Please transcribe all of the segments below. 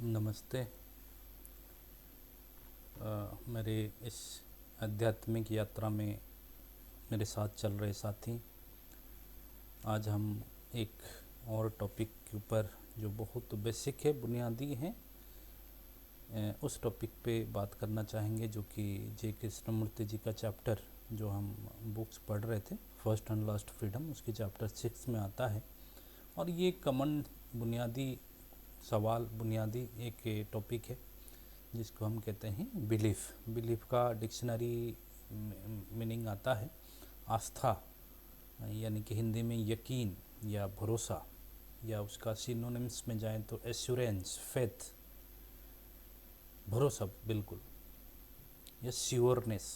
नमस्ते। मेरे इस आध्यात्मिक यात्रा में मेरे साथ चल रहे साथी, आज हम एक और टॉपिक के ऊपर जो बहुत बेसिक है, बुनियादी है, उस टॉपिक पे बात करना चाहेंगे, जो कि जे कृष्णमूर्ति जी का चैप्टर जो हम बुक्स पढ़ रहे थे, फर्स्ट एंड लास्ट फ्रीडम, उसके चैप्टर 6 में आता है। और ये कमन बुनियादी सवाल, बुनियादी एक टॉपिक है जिसको हम कहते हैं बिलीफ। बिलीफ का डिक्शनरी मीनिंग आता है आस्था, यानी कि हिंदी में यकीन या भरोसा, या उसका सिनोनिम्स में जाएं तो एश्योरेंस, फेथ, भरोसा, बिल्कुल, या श्योरनेस।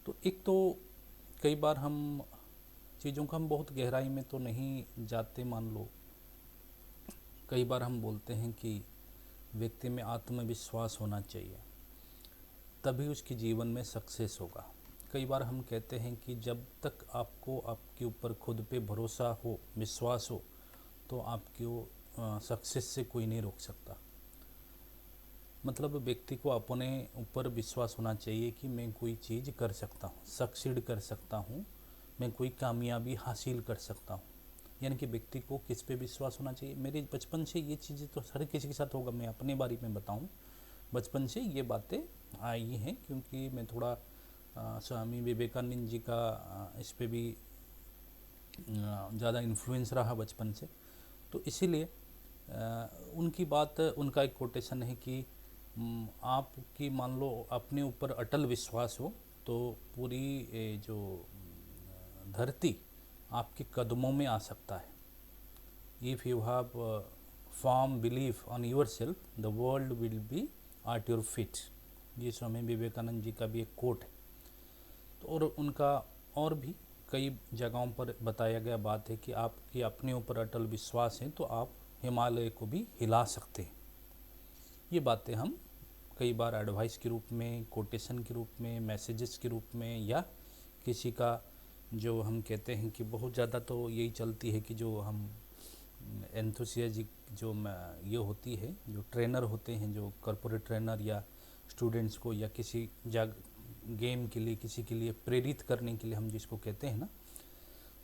तो एक तो कई बार हम चीज़ों का हम बहुत गहराई में तो नहीं जाते, मान लो कई बार हम बोलते हैं कि व्यक्ति में आत्मविश्वास होना चाहिए, तभी उसके जीवन में सक्सेस होगा। कई बार हम कहते हैं कि जब तक आपको आपके ऊपर खुद पे भरोसा हो, विश्वास हो, तो आपको सक्सेस से कोई नहीं रोक सकता। मतलब व्यक्ति को अपने ऊपर विश्वास होना चाहिए कि मैं कोई चीज़ कर सकता हूँ, सक्सीड कर सकता हूँ, मैं कोई कामयाबी हासिल कर सकता हूँ। यानी कि व्यक्ति को किस पे विश्वास होना चाहिए। मेरे बचपन से ये चीज़ें तो हर किसी के साथ होगा। मैं अपने बारे में बताऊँ, बचपन से ये बातें आई हैं, क्योंकि मैं थोड़ा स्वामी विवेकानंद जी का इस पे भी ज़्यादा इन्फ्लुएंस रहा बचपन से। तो इसीलिए उनकी बात, उनका एक कोटेशन है कि आपकी मान लो अपने ऊपर अटल विश्वास हो तो पूरी जो धरती आपके कदमों में आ सकता है। If you have form belief on your self, the world will be at your feet. ये स्वामी विवेकानंद जी का भी एक कोट है। तो और उनका और भी कई जगहों पर बताया गया बात है कि आपकी अपने ऊपर अटल विश्वास है तो आप हिमालय को भी हिला सकते हैं। ये बातें हम कई बार एडवाइस के रूप में, कोटेशन के रूप में, मैसेजेस के रूप में, या किसी का जो हम कहते हैं कि बहुत ज़्यादा तो यही चलती है कि जो हम एंथुसियाजिक जो ये होती है, जो ट्रेनर होते हैं, जो कॉरपोरेट ट्रेनर या स्टूडेंट्स को या किसी गेम के लिए, किसी के लिए प्रेरित करने के लिए हम जिसको कहते हैं ना,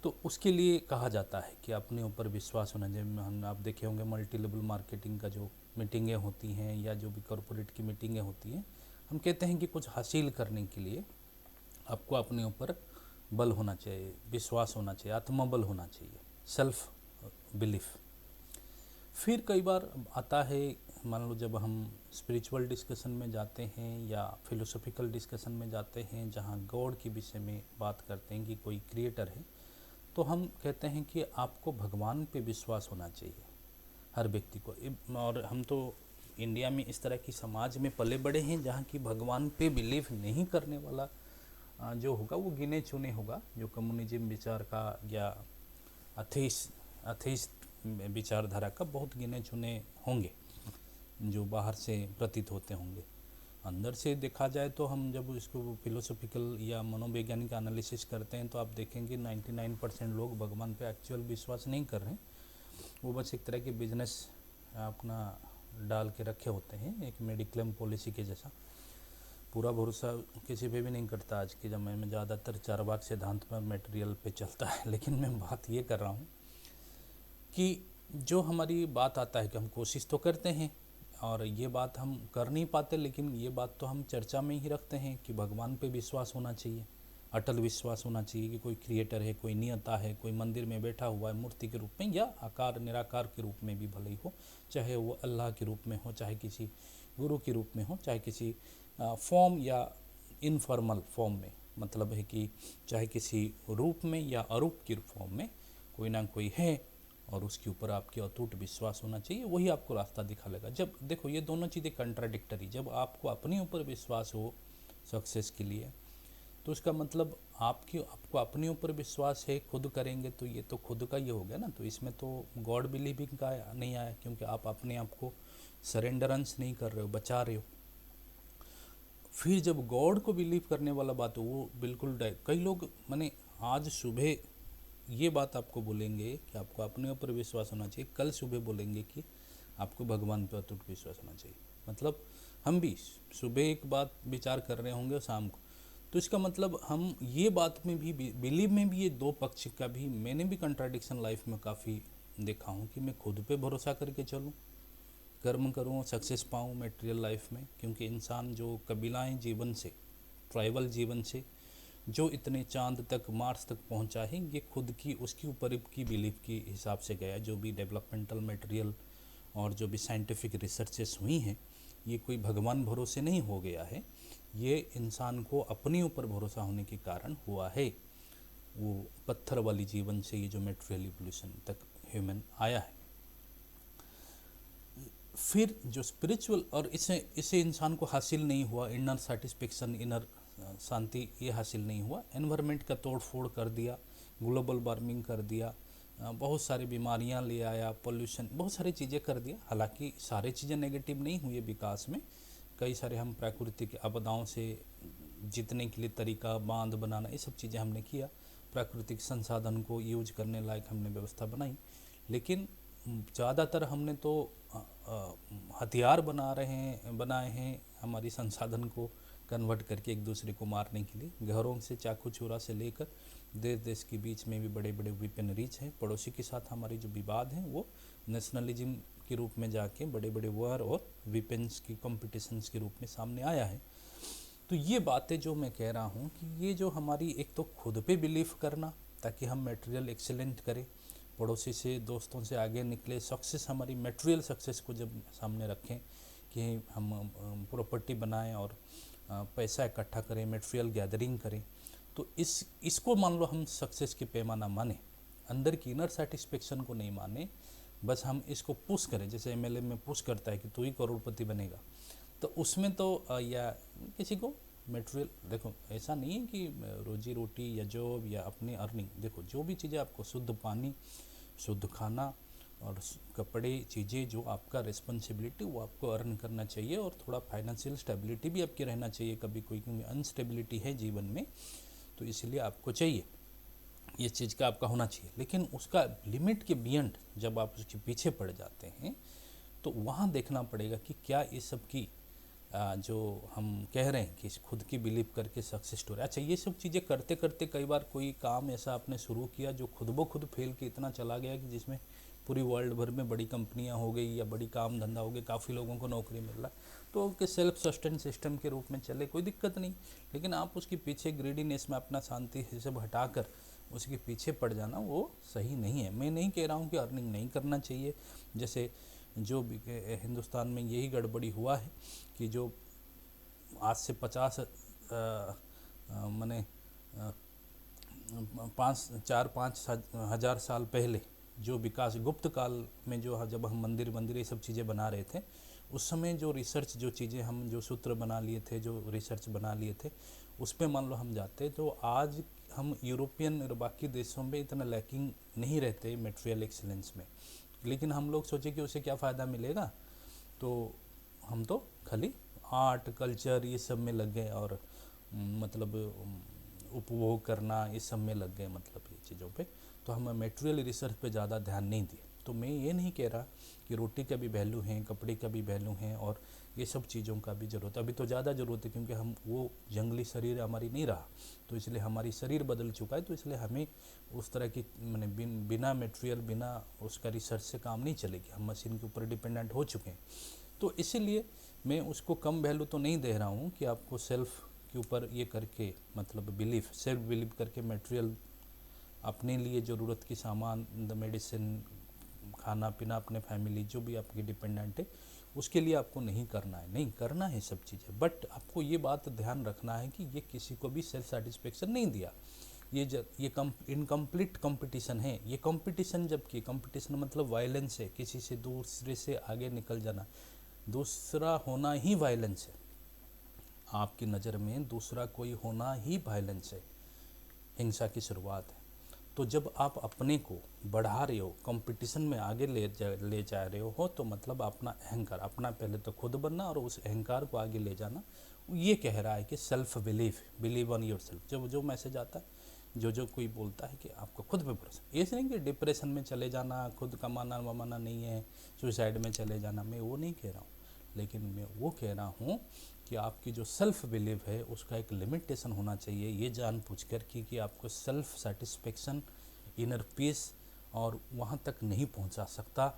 तो उसके लिए कहा जाता है कि अपने ऊपर विश्वास होना चाहिए। हम आप देखे होंगे मल्टी लेवल मार्केटिंग का जो मीटिंगें होती हैं या जो भी कॉरपोरेट की मीटिंगें होती हैं, हम कहते हैं कि कुछ हासिल करने के लिए आपको अपने ऊपर बल होना चाहिए, विश्वास होना चाहिए, आत्मबल होना चाहिए, सेल्फ बिलीफ। फिर कई बार आता है, मान लो जब हम स्पिरिचुअल डिस्कशन में जाते हैं या फिलोसॉफिकल डिस्कशन में जाते हैं, जहाँ गॉड के विषय में बात करते हैं कि कोई क्रिएटर है, तो हम कहते हैं कि आपको भगवान पे विश्वास होना चाहिए हर व्यक्ति को। और हम तो इंडिया में इस तरह की समाज में पले बड़े हैं जहाँ की भगवान पे बिलीव नहीं करने वाला जो होगा वो गिने चुने होगा, जो कम्युनिज्म विचार का या अथेइस्ट विचारधारा का बहुत गिने चुने होंगे जो बाहर से प्रतीत होते होंगे। अंदर से देखा जाए तो हम जब इसको फिलोसॉफिकल या मनोवैज्ञानिक एनालिसिस करते हैं तो आप देखेंगे 99% लोग भगवान पे एक्चुअल विश्वास नहीं कर रहे हैं। वो बस एक तरह के बिजनेस अपना डाल के रखे होते हैं, एक मेडिक्लेम पॉलिसी के जैसा। पूरा भरोसा किसी पे भी नहीं करता आज के ज़माने में, ज़्यादातर चारवाक सिद्धांत पर मटेरियल पे चलता है। लेकिन मैं बात ये कर रहा हूँ कि जो हमारी बात आता है कि हम कोशिश तो करते हैं और ये बात हम कर नहीं पाते, लेकिन ये बात तो हम चर्चा में ही रखते हैं कि भगवान पे विश्वास होना चाहिए, अटल विश्वास होना चाहिए कि कोई क्रिएटर है, कोई नियता है, कोई मंदिर में बैठा हुआ है मूर्ति के रूप में या आकार निराकार के रूप में भी भले ही हो, चाहे वो अल्लाह के रूप में हो, चाहे किसी गुरु के रूप में हो, चाहे किसी फॉर्म या इनफॉर्मल फॉर्म में, मतलब है कि चाहे किसी रूप में या अरूप की फॉर्म में कोई ना कोई है, और उसके ऊपर आपके अटूट विश्वास होना चाहिए, वही आपको रास्ता दिखा लेगा। जब देखो ये दोनों चीज़ें कंट्राडिक्टरी, जब आपको अपने ऊपर विश्वास हो सक्सेस के लिए, तो उसका मतलब आपको अपने ऊपर विश्वास है, खुद करेंगे तो ये तो खुद का ये हो गया ना, तो इसमें तो गॉड बिलीविंग का नहीं आया, क्योंकि आप अपने आप को सरेंडरेंस नहीं कर रहे हो, बचा रहे हो। फिर जब गॉड को बिलीव करने वाला बात हो, वो बिल्कुल कई लोग, मैंने आज सुबह ये बात आपको बोलेंगे कि आपको अपने ऊपर विश्वास होना चाहिए, कल सुबह बोलेंगे कि आपको भगवान पर अटूट विश्वास होना चाहिए। मतलब हम भी सुबह एक बात विचार कर रहे होंगे और शाम को, तो इसका मतलब हम ये बात में भी बिलीव में भी ये दो पक्ष का भी, मैंने भी कंट्राडिक्शन लाइफ में काफ़ी देखा हूँ कि मैं खुद पे भरोसा करके चलूँ, कर्म करूँ, सक्सेस पाऊँ मेटेरियल लाइफ में। क्योंकि इंसान जो कबीलाएं जीवन से, ट्राइबल जीवन से जो इतने चांद तक, मार्स तक पहुंचा है, ये खुद की उसकी ऊपर की बिलीफ के हिसाब से गया। जो भी डेवलपमेंटल मटेरियल और जो भी साइंटिफिक रिसर्चेस हुई हैं, ये कोई भगवान भरोसे नहीं हो गया है, ये इंसान को अपने ऊपर भरोसा होने के कारण हुआ है। वो पत्थर वाली जीवन से ये जो मेटेरियल इवोल्यूशन तक ह्यूमन आया है। फिर जो स्पिरिचुअल, और इसे इंसान को हासिल नहीं हुआ, इनर सेटिस्फेक्शन, इनर शांति ये हासिल नहीं हुआ। एनवायरनमेंट का तोड़ फोड़ कर दिया, ग्लोबल वार्मिंग कर दिया, बहुत सारी बीमारियां ले आया, पोल्यूशन, बहुत सारी चीज़ें कर दिया। हालांकि सारी चीज़ें नेगेटिव नहीं हुई है विकास में, कई सारे हम प्राकृतिक आपदाओं से जीतने के लिए तरीका, बांध बनाना, ये सब चीज़ें हमने किया, प्राकृतिक संसाधन को यूज करने लायक हमने व्यवस्था बनाई। लेकिन ज़्यादातर हमने तो हथियार बनाए हैं हमारी संसाधन को कन्वर्ट करके एक दूसरे को मारने के लिए। घरों से चाकू छुरा से लेकर देश देश के बीच में भी बड़े बड़े वेपनरीज हैं। पड़ोसी के साथ हमारी जो विवाद हैं वो नेशनलिज्म के रूप में जाके बड़े बड़े वॉर और वेपन्स की कॉम्पिटिशन्स के रूप में सामने आया है। तो ये बातें जो मैं कह रहा हूँ कि ये जो हमारी एक तो खुद पे बिलीव करना ताकि हम मटेरियल एक्सीलेंट करें, पड़ोसी से, दोस्तों से आगे निकले, सक्सेस, हमारी मटेरियल सक्सेस को जब सामने रखें कि हम प्रॉपर्टी बनाएं और पैसा इकट्ठा करें, मटेरियल गैदरिंग करें, तो इसको मान लो हम सक्सेस की पैमाना माने, अंदर की इनर सेटिस्फेक्शन को नहीं माने, बस हम इसको पुश करें। जैसे एमएलए में पुश करता है कि तू ही करोड़पति बनेगा, तो उसमें तो या किसी को मटेरियल, देखो ऐसा नहीं है कि रोजी रोटी या जॉब या अपनी अर्निंग, देखो जो भी चीज़ें आपको, शुद्ध पानी, शुद्ध खाना और कपड़े, चीज़ें जो आपका रिस्पॉन्सिबिलिटी, वो आपको अर्न करना चाहिए। और थोड़ा फाइनेंशियल स्टेबिलिटी भी आपकी रहना चाहिए कभी कोई, क्योंकि अनस्टेबिलिटी है जीवन में, तो इसलिए आपको चाहिए, ये चीज़ का आपका होना चाहिए। लेकिन उसका लिमिट के बियॉन्ड जब आप उसके पीछे पड़ जाते हैं, तो वहाँ देखना पड़ेगा कि क्या ये सब की जो हम कह रहे हैं कि खुद की बिलीव करके सक्सेस स्टोरी, अच्छा ये सब चीज़ें करते करते कई बार कोई काम ऐसा आपने शुरू किया जो खुद ब खुद फेल के इतना चला गया कि जिसमें पूरी वर्ल्ड भर में बड़ी कंपनियां हो गई या बड़ी काम धंधा हो गई, काफ़ी लोगों को नौकरी मिल रहा, तो कि सेल्फ सस्टेन सिस्टम के रूप में चले, कोई दिक्कत नहीं। लेकिन आप उसके पीछे ग्रीडीनेस में अपना शांति से सब हटाकर उसके पीछे पड़ जाना वो सही नहीं है। मैं नहीं कह रहा हूँ कि अर्निंग नहीं करना चाहिए, जैसे जो हिंदुस्तान में यही गड़बड़ी हुआ है कि जो आज से 50 मैंने 4-5 हज़ार साल पहले जो विकास, गुप्त काल में जो जब हम मंदिर ये सब चीज़ें बना रहे थे, उस समय जो रिसर्च, जो चीज़ें हम जो सूत्र बना लिए थे, जो रिसर्च बना लिए थे, उस पर मान लो हम जाते तो आज हम यूरोपियन और बाकी देशों में इतना लैकिंग नहीं रहते मटेरियल एक्सीलेंस में। लेकिन हम लोग सोचे कि उसे क्या फ़ायदा मिलेगा, तो हम तो खाली आर्ट, कल्चर ये सब में लग गए और मतलब उपभोग करना ये सब में लग गए, मतलब ये चीज़ों पे। तो हम मटेरियल रिसर्च पे ज़्यादा ध्यान नहीं दिए। तो मैं ये नहीं कह रहा कि रोटी का भी वैल्यू है, कपड़े का भी वैल्यू है और ये सब चीज़ों का भी ज़रूरत है। अभी तो ज़्यादा ज़रूरत है क्योंकि हम वो जंगली शरीर हमारी नहीं रहा, तो इसलिए हमारी शरीर बदल चुका है, तो इसलिए हमें उस तरह की मैंने बिना मटेरियल, बिना उसका रिसर्च से काम नहीं चलेगी, हम मशीन के ऊपर डिपेंडेंट हो चुके हैं। तो इसीलिए मैं उसको कम वैल्यू तो नहीं दे रहा हूँ कि आपको सेल्फ के ऊपर ये करके, मतलब बिलीफ, सेल्फ बिलीव करके मटेरियल अपने लिए ज़रूरत की सामान, मेडिसिन, खाना पीना, अपने फैमिली जो भी आपकी डिपेंडेंट है, उसके लिए आपको नहीं करना है, नहीं करना है सब चीज़ें। बट आपको ये बात ध्यान रखना है कि ये किसी को भी सेल्फ सेटिस्फेक्शन नहीं दिया, ये इनकम्प्लीट कंपटीशन है। ये कंपटीशन, जबकि कंपटीशन मतलब वायलेंस है, किसी से दूसरे से आगे निकल जाना, दूसरा होना ही वायलेंस है। आपकी नज़र में दूसरा कोई होना ही वायलेंस है, हिंसा की शुरुआत है। तो जब आप अपने को बढ़ा रहे हो, कंपटीशन में आगे ले जा रहे हो, तो मतलब अपना अहंकार, अपना पहले तो खुद बनना और उस अहंकार को आगे ले जाना। ये कह रहा है कि self believe on your self. जब जो मैसेज आता है जो जो कोई बोलता है कि आपको खुद पे भरोसा, ये नहीं कि डिप्रेशन में चले जाना, खुद कमाना वमाना नहीं है, सुसाइड में चले जाना, मैं वो नहीं कह रहा हूँ। लेकिन मैं वो कह रहा हूँ कि आपकी जो सेल्फ बिलीव है उसका एक लिमिटेशन होना चाहिए, ये जान पूछ कर कि आपको सेल्फ सेटिस्फेक्शन, इनर पीस और वहाँ तक नहीं पहुँचा सकता।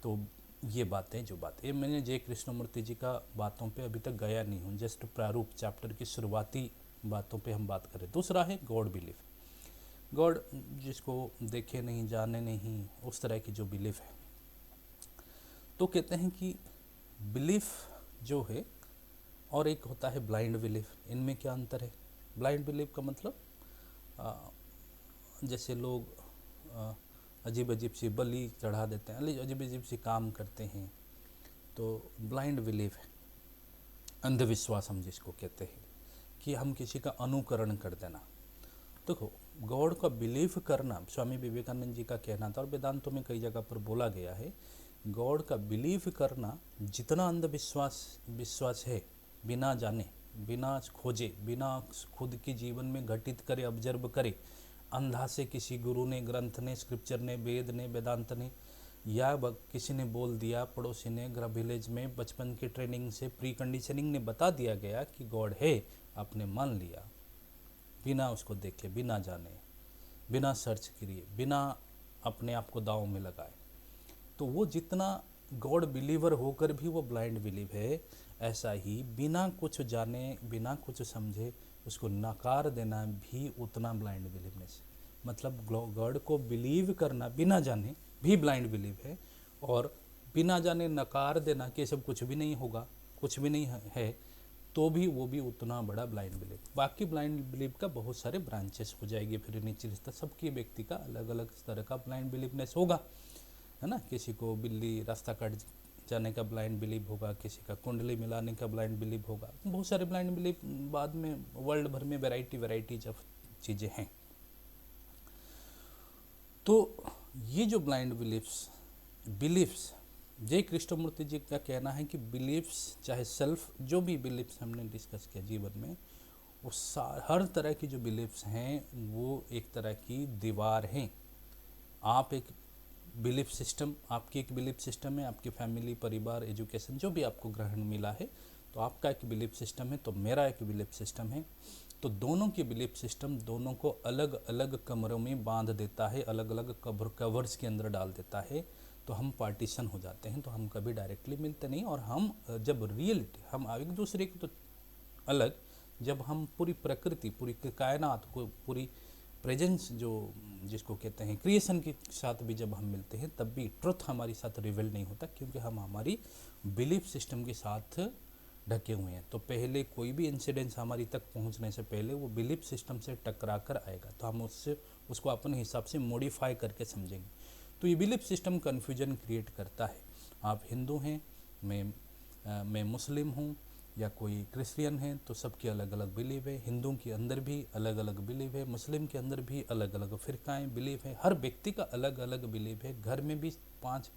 तो ये बातें जो बातें मैंने जय कृष्णमूर्ति जी का बातों पे अभी तक गया नहीं हूँ, जस्ट प्रारूप चैप्टर की शुरुआती बातों पे हम बात करें। दूसरा है गॉड बिलीफ, गॉड जिसको देखे नहीं जाने नहीं, उस तरह की जो बिलीफ है। तो कहते हैं कि बिलीफ जो है और एक होता है ब्लाइंड बिलीफ, इनमें क्या अंतर है? ब्लाइंड बिलीफ का मतलब जैसे लोग अजीब अजीब सी बलि चढ़ा देते हैं, अजीब अजीब सी काम करते हैं, तो ब्लाइंड बिलीफ है, अंधविश्वास हम जिसको कहते हैं, कि हम किसी का अनुकरण कर देना। देखो, गॉड का बिलीव करना स्वामी विवेकानंद जी का कहना था और वेदांतों में कई जगह पर बोला गया है, गॉड का बिलीव करना जितना विश्वास है, बिना जाने, बिना खोजे, बिना खुद के जीवन में घटित करे, ऑब्जर्व करे, अंधा से किसी गुरु ने, ग्रंथ ने, स्क्रिप्चर ने, वेद ने, वेदांत ने, या किसी ने बोल दिया, पड़ोसी ने, ग्रह विलेज में बचपन की ट्रेनिंग से, प्री कंडीशनिंग ने बता दिया गया कि गॉड है, आपने मान लिया बिना उसको देखे, बिना जाने, बिना सर्च किए, बिना अपने आप को दांव में लगाए, तो वो जितना गॉड बिलीवर होकर भी वो ब्लाइंड बिलीव है, ऐसा ही बिना कुछ जाने, बिना कुछ समझे उसको नकार देना भी उतना ब्लाइंड बिलीवनेस। मतलब गॉड को बिलीव करना बिना जाने भी ब्लाइंड बिलीव है, और बिना जाने नकार देना कि सब कुछ भी नहीं होगा, कुछ भी नहीं है, तो भी वो भी उतना बड़ा ब्लाइंड बिलीव। बाकी ब्लाइंड बिलीव का बहुत सारे ब्रांचेस हो जाएंगे, फिर नीचे सबके व्यक्ति का अलग अलग तरह का ब्लाइंड बिलीवनेस होगा, है ना। किसी को बिल्ली रास्ता काट जाने का ब्लाइंड बिलीव होगा, किसी का कुंडली मिलाने का ब्लाइंड बिलीव होगा, बहुत सारे ब्लाइंड बिलीव बाद में वर्ल्ड भर में वैराइटीज ऑफ चीज़ें हैं। तो ये जो ब्लाइंड बिलीव्स जय कृष्णमूर्ति जी का कहना है कि बिलीव्स, चाहे सेल्फ जो भी बिलीव्स हमने डिस्कस किया जीवन में, वो हर तरह की जो बिलीव्स हैं वो एक तरह की दीवार हैं। आप एक बिलीफ सिस्टम, आपकी एक बिलीफ सिस्टम है, आपकी फैमिली, परिवार, एजुकेशन, जो भी आपको ग्रहण मिला है, तो आपका एक बिलीफ सिस्टम है, तो मेरा एक बिलीफ सिस्टम है। तो दोनों की बिलीफ सिस्टम दोनों को अलग अलग कमरों में बांध देता है, अलग अलग कवर्स के अंदर डाल देता है, तो हम पार्टीशन हो जाते हैं, तो हम कभी डायरेक्टली मिलते नहीं। और हम जब रियलिटी, हम एक दूसरे को तो अलग, जब हम पूरी प्रकृति, पूरी कायनात को, पूरी प्रेजेंस जो जिसको कहते हैं क्रिएशन के साथ भी जब हम मिलते हैं, तब भी ट्रुथ हमारे साथ रिवील नहीं होता, क्योंकि हम हमारी बिलीफ सिस्टम के साथ ढके हुए हैं। तो पहले कोई भी इंसिडेंस हमारी तक पहुंचने से पहले वो बिलीफ सिस्टम से टकरा कर आएगा, तो हम उसको अपने हिसाब से मॉडिफाई करके समझेंगे। तो ये बिलीफ सिस्टम कन्फ्यूजन क्रिएट करता है। आप हिंदू हैं, मैं मुस्लिम हूँ, या कोई क्रिश्चियन है, तो सबकी अलग अलग बिलीव है। हिंदू के अंदर भी अलग अलग बिलीव है, मुस्लिम के अंदर भी अलग अलग फ़िरकाएँ बिलीव है, हर व्यक्ति का अलग अलग बिलीव है। घर में भी 5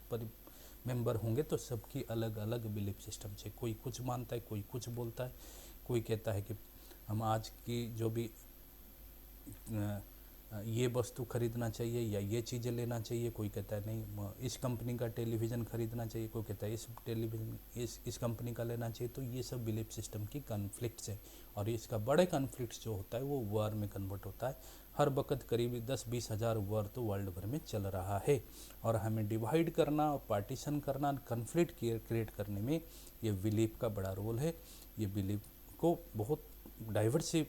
मेंबर होंगे तो सबकी अलग अलग बिलीफ सिस्टम से, कोई कुछ मानता है, कोई कुछ बोलता है, कोई कहता है कि हम आज की जो भी ये वस्तु खरीदना चाहिए या ये चीज़ें लेना चाहिए, कोई कहता है नहीं इस कंपनी का टेलीविज़न खरीदना चाहिए, कोई कहता है इस टेलीविज़न इस कंपनी का लेना चाहिए। तो ये सब बिलीफ सिस्टम की कन्फ्लिक्ट्स है, और इसका बड़े कन्फ्लिक्ट्स जो होता है वो वार में कन्वर्ट होता है। हर वक्त करीब 10-20 हज़ार वार तो वर्ल्ड भर में चल रहा है, और हमें डिवाइड करना और पार्टीशन करना, कन्फ्लिक्ट क्रिएट करने में ये बिलीफ का बड़ा रोल है। ये बिलीफ को बहुत डाइवर्सिव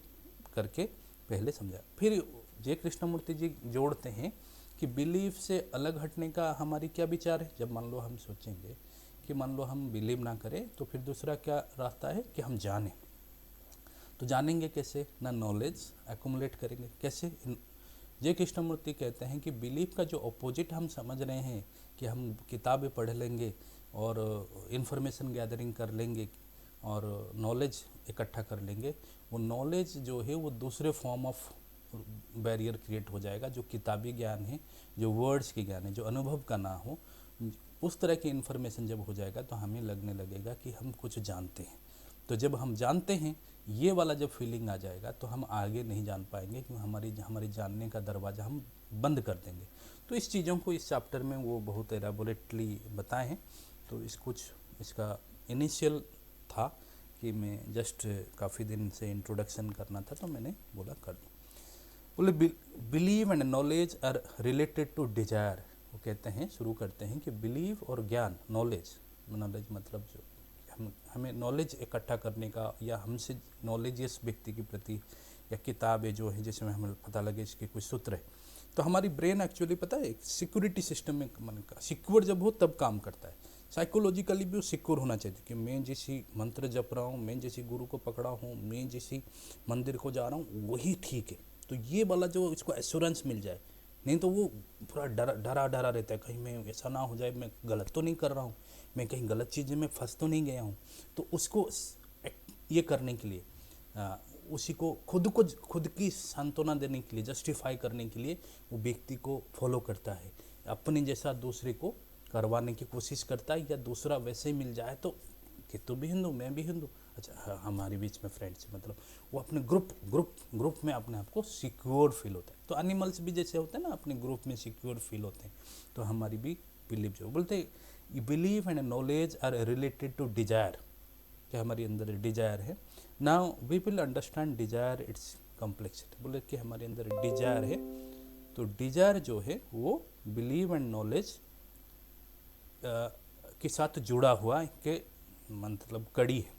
करके पहले समझा, फिर जय कृष्णमूर्ति जी जोड़ते हैं कि बिलीफ से अलग हटने का हमारी क्या विचार है। जब मान लो हम सोचेंगे कि मान लो हम बिलीव ना करें, तो फिर दूसरा क्या रास्ता है कि हम जानें। तो जानेंगे कैसे? ना नॉलेज एक्युमुलेट करेंगे कैसे। जय कृष्णमूर्ति कहते हैं कि बिलीफ का जो अपोजिट हम समझ रहे हैं कि हम किताबें पढ़ लेंगे और इन्फॉर्मेशन गैदरिंग कर लेंगे और नॉलेज इकट्ठा कर लेंगे, वो नॉलेज जो है वो दूसरे फॉर्म ऑफ बैरियर क्रिएट हो जाएगा। जो किताबी ज्ञान है, जो वर्ड्स की ज्ञान है, जो अनुभव का ना हो, उस तरह की इन्फॉर्मेशन जब हो जाएगा तो हमें लगने लगेगा कि हम कुछ जानते हैं। तो जब हम जानते हैं ये वाला जब फीलिंग आ जाएगा तो हम आगे नहीं जान पाएंगे, क्योंकि हमारी जानने का दरवाज़ा हम बंद कर देंगे। तो इस चीज़ों को इस चैप्टर में वो बहुत एलाबोरेटली बताए हैं। तो इसका इनिशियल था कि मैं जस्ट काफ़ी दिन से इंट्रोडक्शन करना था, तो मैंने बोला कर दूँ। बोले believe and knowledge are related to desire. वो कहते हैं, शुरू करते हैं कि बिलीव और ज्ञान, नॉलेज मतलब जो हमें नॉलेज इकट्ठा करने का, या हमसे नॉलेजियस व्यक्ति के प्रति, या किताबें जो है जिसमें हमें पता लगे इसके कुछ सूत्र है। तो हमारी ब्रेन एक्चुअली पता है सिक्योरिटी सिस्टम में मन का सिक्योर जब हो तब काम करता है। साइकोलॉजिकली भी वो सिक्योर होना चाहिए कि मैं जिसी मंत्र जप रहा हूँ, मैं जिसी गुरु को पकड़ा हूँ, मैं जिसी मंदिर को जा रहा हूँ वही ठीक है। तो ये वाला जो इसको एश्योरेंस मिल जाए, नहीं तो वो पूरा डरा रहता है, कहीं मैं ऐसा ना हो जाए, मैं गलत तो नहीं कर रहा हूँ, मैं कहीं गलत चीज़ में फंस तो नहीं गया हूँ। तो उसको ये करने के लिए उसी को खुद की सांत्वना देने के लिए, जस्टिफाई करने के लिए वो व्यक्ति को फॉलो करता है, अपने जैसा दूसरे को करवाने की कोशिश करता है, या दूसरा वैसे ही मिल जाए तो कि तू भी हिंदू मैं भी हिंदू, अच्छा हमारे बीच में फ्रेंड्स, मतलब वो अपने ग्रुप में अपने आप को सिक्योर फील होता है। तो एनिमल्स भी जैसे होते हैं ना, अपने ग्रुप में सिक्योर फील होते हैं। तो हमारी भी बिलीव जो बोलते believe and knowledge are related to desire, कि हमारे अंदर डिजायर है। Now we will understand desire its complexity. बोले कि हमारे अंदर डिजायर है, तो डिजायर जो है वो बिलीव एंड नॉलेज के साथ जुड़ा हुआ के मतलब कड़ी है।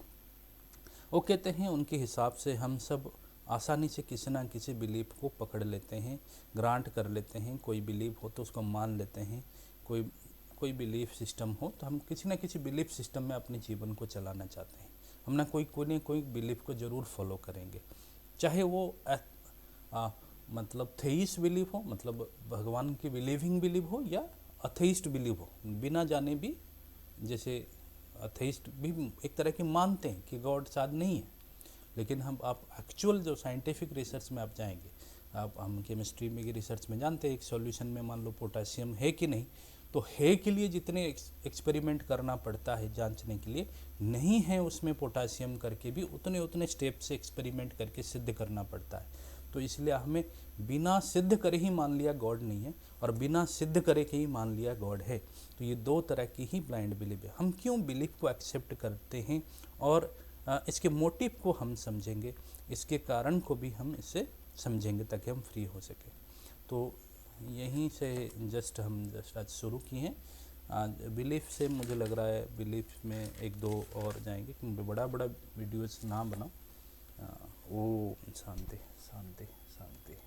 वो कहते हैं उनके हिसाब से हम सब आसानी से किसी ना किसी बिलीफ को पकड़ लेते हैं, ग्रांट कर लेते हैं। कोई बिलीफ हो तो उसको मान लेते हैं, कोई बिलीफ सिस्टम हो तो हम किसी ना किसी बिलीफ सिस्टम में अपने जीवन को चलाना चाहते हैं। हम ना कोई बिलीफ को ज़रूर फॉलो करेंगे, चाहे वो मतलब थेइस्ट बिलीफ हो, मतलब भगवान की बिलीविंग बिलीव हो, या अथेइस्ट बिलीव हो, बिना जाने भी। जैसे अथेइस्ट भी एक तरह की मानते हैं कि गॉड शायद नहीं है, लेकिन आप एक्चुअल जो साइंटिफिक रिसर्च में आप जाएंगे, हम केमिस्ट्री में की रिसर्च में जानते हैं एक सॉल्यूशन में मान लो पोटेशियम है कि नहीं, तो है के लिए जितने एक्सपेरिमेंट करना पड़ता है जांचने के लिए, नहीं है उसमें पोटेशियम करके भी उतने स्टेप से एक्सपेरिमेंट करके सिद्ध करना पड़ता है। तो इसलिए हमें बिना सिद्ध करे ही मान लिया गॉड नहीं है, और बिना सिद्ध करे के ही मान लिया गॉड है। तो ये दो तरह की ही ब्लाइंड बिलीफ है। हम क्यों बिलीफ को एक्सेप्ट करते हैं, और इसके मोटिव को हम समझेंगे, इसके कारण को भी हम इससे समझेंगे ताकि हम फ्री हो सके। तो यहीं से हम आज शुरू किए हैं। आज बिलीफ से मुझे लग रहा है बिलीफ में एक दो और जाएंगे, क्योंकि बड़ा वीडियोस ना बनाओ। ओ शांति शांति शांति।